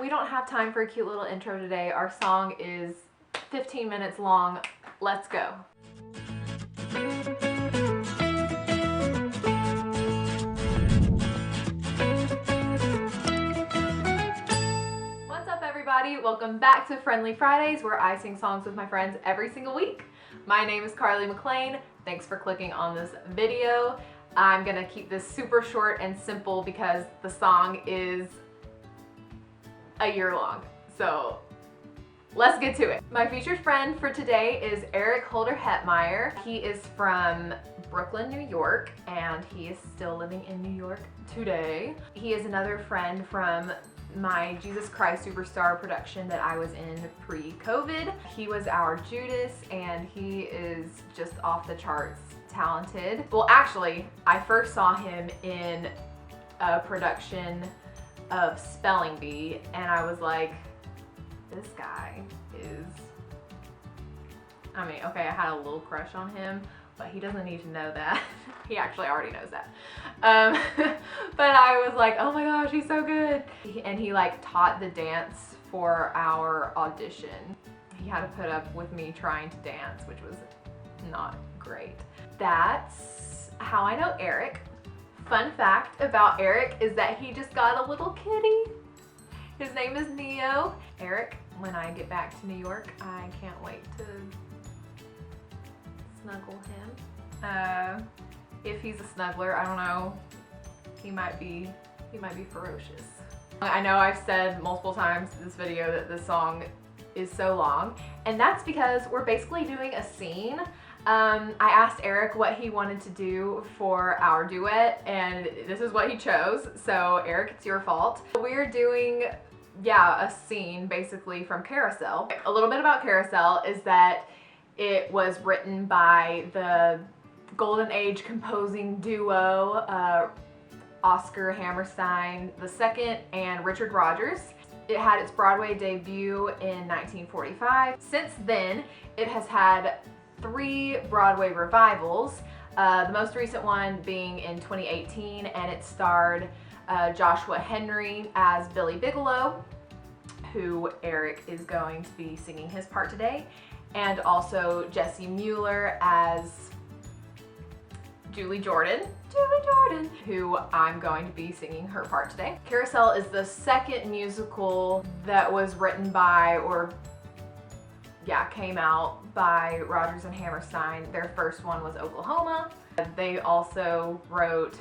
We don't have time for a cute little intro today. Our song is 15 minutes long. Let's go. What's up, everybody? Welcome back to Friendly Fridays, where I sing songs with my friends every single week. My name is Carly McLean. Thanks for clicking on this video. I'm gonna keep this super short and simple because the song is a year long. So let's get to it. My featured friend for today is Erech Holder-Hetmeyer. He is from Brooklyn, New York, and he is still living in New York today. He is another friend from my Jesus Christ Superstar production that I was in pre-COVID. He was our Judas, and he is just off the charts talented. Well, actually, I first saw him in a production of Spelling Bee, and I was like, this guy is, I mean, okay, I had a little crush on him, but he doesn't need to know that. He actually already knows that. But I was like, oh my gosh, he's so good. And he like taught the dance for our audition. He had to put up with me trying to dance, which was not great. That's how I know Erech. Fun fact about Erech is that he just got a little kitty. His name is Neo. Erech, when I get back to New York, I can't wait to snuggle him. If he's a snuggler, I don't know. He might be ferocious. I know I've said multiple times in this video that this song is so long, and that's because we're basically doing a scene. I asked Erech what he wanted to do for our duet, and this is what he chose. So Erech, it's your fault. We're doing, a scene basically from Carousel. A little bit about Carousel is that it was written by the Golden Age composing duo, Oscar Hammerstein II and Richard Rodgers. It had its Broadway debut in 1945. Since then, it has had 3 Broadway revivals, the most recent one being in 2018, and it starred Joshua Henry as Billy Bigelow, who Erech is going to be singing his part today, and also Jessie Mueller as Julie Jordan, who I'm going to be singing her part today. Carousel is the second musical that was written by, came out by Rodgers and Hammerstein. Their first one was Oklahoma. They also wrote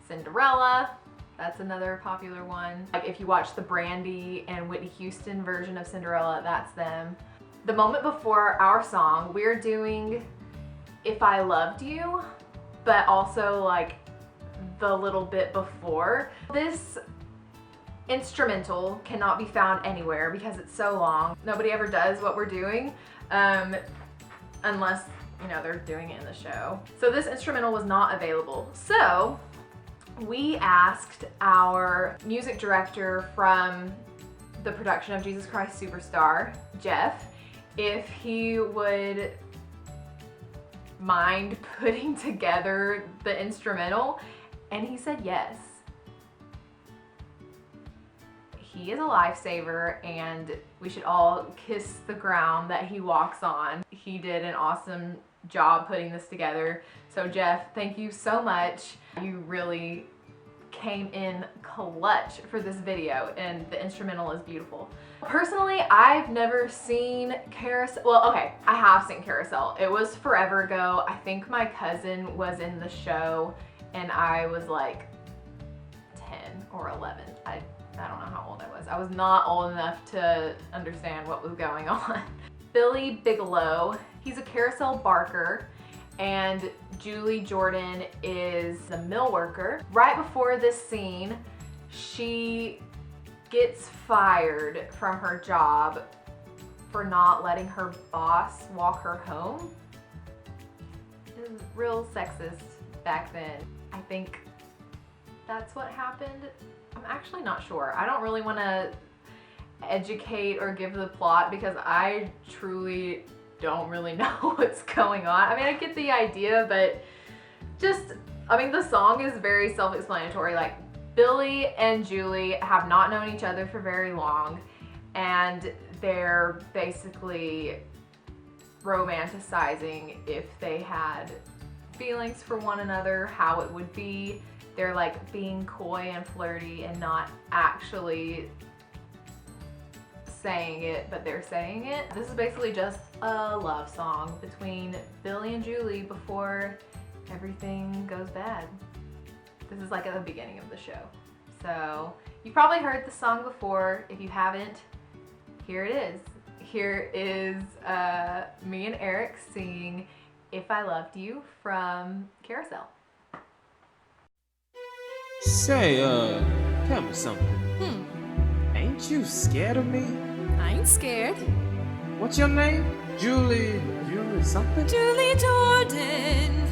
Cinderella. That's another popular one. Like if you watch the Brandy and Whitney Houston version of Cinderella, that's them. The moment before our song, we're doing If I Loved You, but also like the little bit before. This instrumental cannot be found anywhere because it's so long. Nobody ever does what we're doing unless, they're doing it in the show. So this instrumental was not available. So we asked our music director from the production of Jesus Christ Superstar, Jeff, if he would mind putting together the instrumental, and he said yes. He is a lifesaver, and we should all kiss the ground that he walks on. He did an awesome job putting this together. So Jeff, thank you so much. You really came in clutch for this video, and the instrumental is beautiful. Personally, I've never seen Carousel. Well, okay, I have seen Carousel. It was forever ago. I think my cousin was in the show, and I was like 10 or 11. I don't know how old I was. I was not old enough to understand what was going on. Billy Bigelow, he's a Carousel barker, and Julie Jordan is the mill worker. Right before this scene, she gets fired from her job for not letting her boss walk her home. It was real sexist back then. I think that's what happened. I'm actually not sure. I don't really want to educate or give the plot because I truly don't really know what's going on. I mean, I get the idea, but just, I mean, the song is very self-explanatory. Like, Billy and Julie have not known each other for very long, and they're basically romanticizing if they had feelings for one another, how it would be. They're like being coy and flirty and not actually saying it, but they're saying it. This is basically just a love song between Billy and Julie before everything goes bad. This is like at the beginning of the show. So you've probably heard the song before. If you haven't, here it is. Here is me and Erech singing If I Loved You from Carousel. Say, tell me something. Ain't you scared of me? I ain't scared. What's your name? Julie something? Julie Jordan.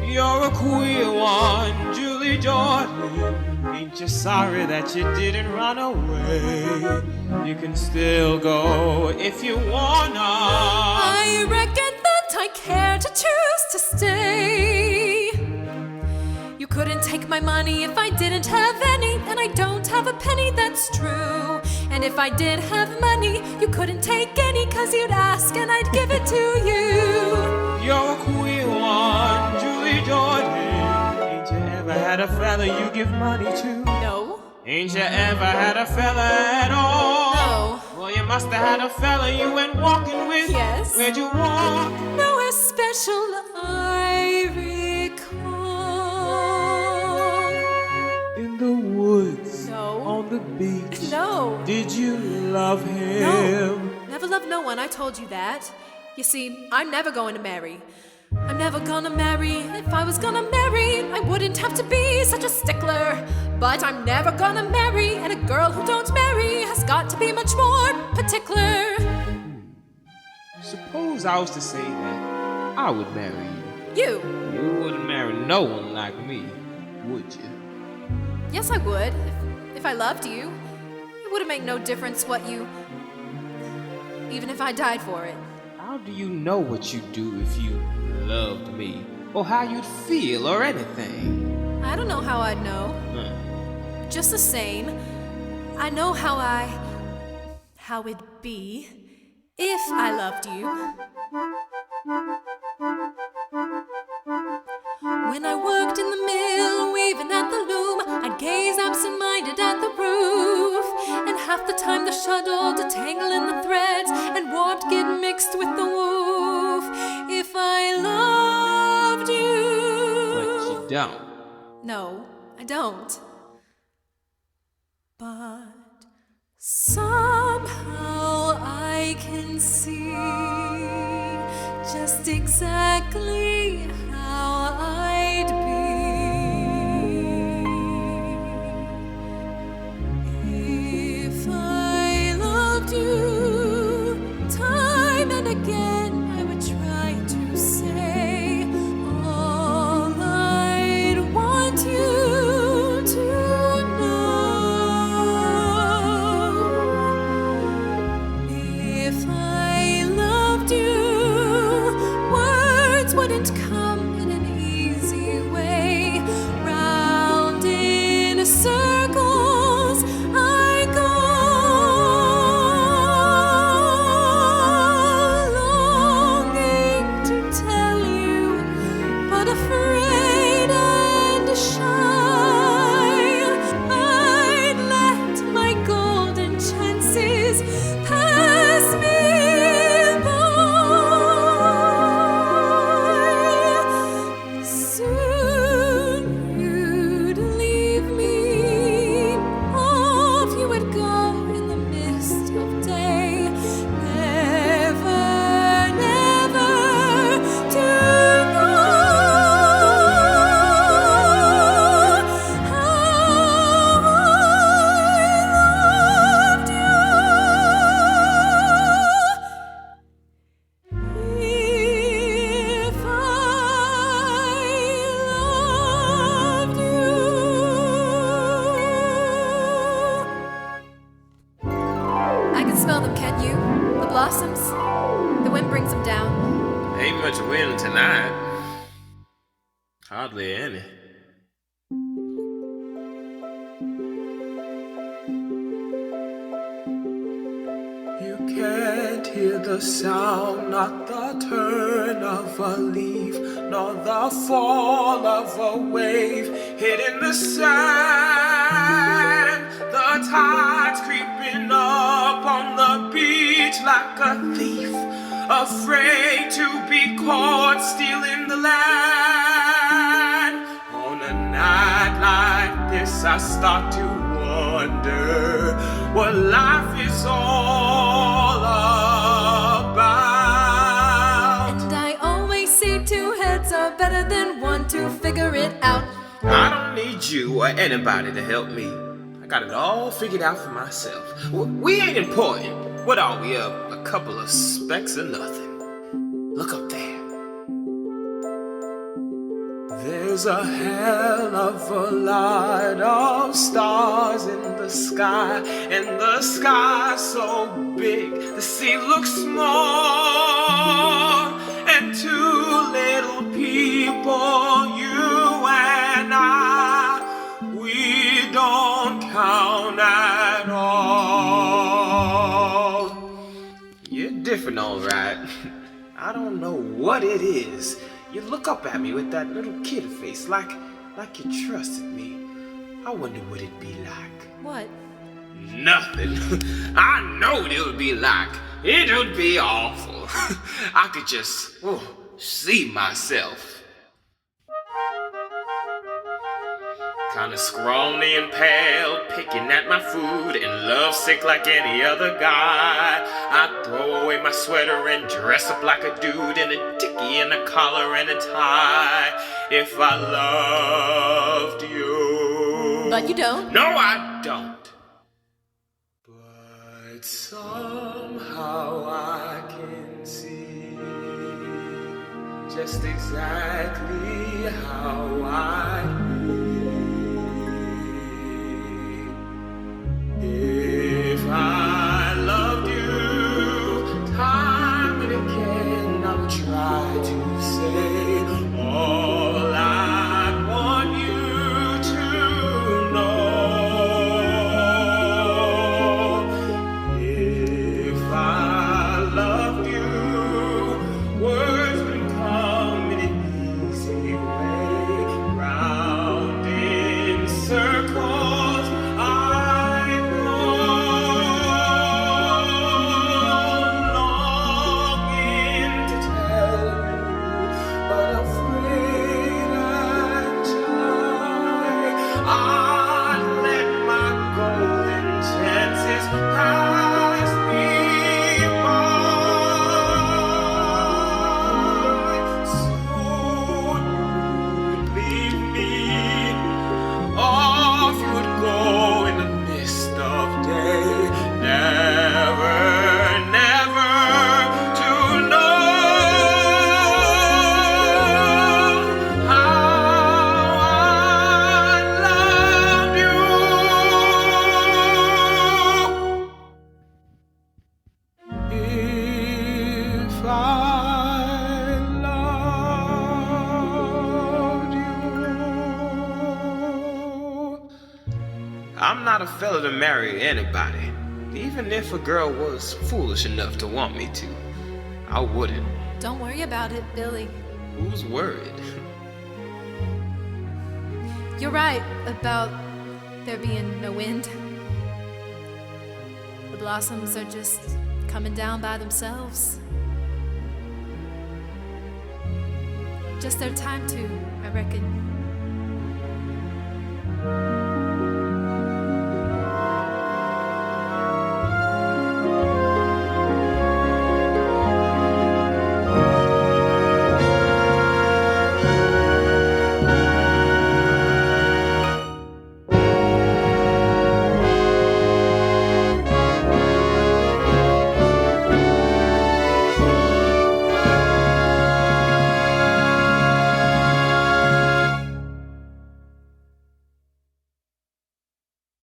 You're a queer one, Julie Jordan. Ain't you sorry that you didn't run away? You can still go if you wanna. I reckon that I care to choose to stay. You couldn't take my money if I didn't have any, and I don't have a penny, that's true. And if I did have money, you couldn't take any, 'cause you'd ask and I'd give it to you. You're a queer one, Julie Jordan. Ain't you ever had a fella you give money to? No. Ain't you ever had a fella at all? No. Well, you must have had a fella you went walking with. Yes. Where'd you walk? Nowhere special, I recall. In the woods. No. On the beach. No. Did you love him? No. Never loved no one, I told you that. You see, I'm never going to marry. I'm never gonna marry. If I was gonna marry, I wouldn't have to be such a stickler. But I'm never gonna marry, and a girl who don't marry has got to be much more particular. Suppose I was to say that I would marry you. You? You wouldn't marry no one like me, would you? Yes, I would. If I loved you. It wouldn't make no difference what you... Even if I died for it. How do you know what you'd do if you loved me? Or how you'd feel or anything? I don't know how I'd know. Just the same, I know how it'd be if I loved you. When I worked in the mill, weaving at the loom, I'd gaze absent-minded at the roof, and half the time the shuttle to tangle in the threads, and warp get mixed with the woof. If I loved you. But you don't. No, I don't. But somehow I can see just exactly how I'd be if I loved you. Time and again I would try to say all I'd want you to know. If I loved you, words wouldn't come in an easy way. Round in circles I go, longing to tell you, but afraid and shy. I'd let my golden chances pass me by. Soon you'd leave me, off you would go in the mist of day, never, never to know how I loved you. If I loved you. I can smell them, can't you? The blossoms? The wind brings them down. Ain't much wind tonight. Hardly any. You can't hear the sound, not the turn of a leaf, nor the fall of a wave hit in the sand. The tide's creeping up on the beach like a thief, afraid to be caught stealing the land. On a night like this, I start to wonder what life is all about. And I always say 2 heads are better than 1 to figure it out. I don't need you or anybody to help me. I got it all figured out for myself. We ain't important. What are we, a couple of specks of nothing? Look up there. There's a hell of a lot of stars in the sky, and the sky's so big, the sea looks small, and 2 little people, you and I, we don't count at all. You're different, all right. I don't know what it is. You look up at me with that little kid face, like you trusted me. I wonder what it'd be like. What? Nothing. I know what it would be like. It would be awful. I could just see myself. Kinda scrawny and pale, picking at my food, and lovesick like any other guy. I throw away my sweater and dress up like a dude in a dickie and a collar and a tie. If I loved you. But you don't. No, I don't. But somehow I can see just exactly how I feel. If I loved you, time and again I would try to say all I want you to know. If I loved you, words would come in an easy way, round in circles. I'm not a fella to marry anybody. Even if a girl was foolish enough to want me to, I wouldn't. Don't worry about it, Billy. Who's worried? You're right about there being no wind. The blossoms are just coming down by themselves. Just their time to, I reckon.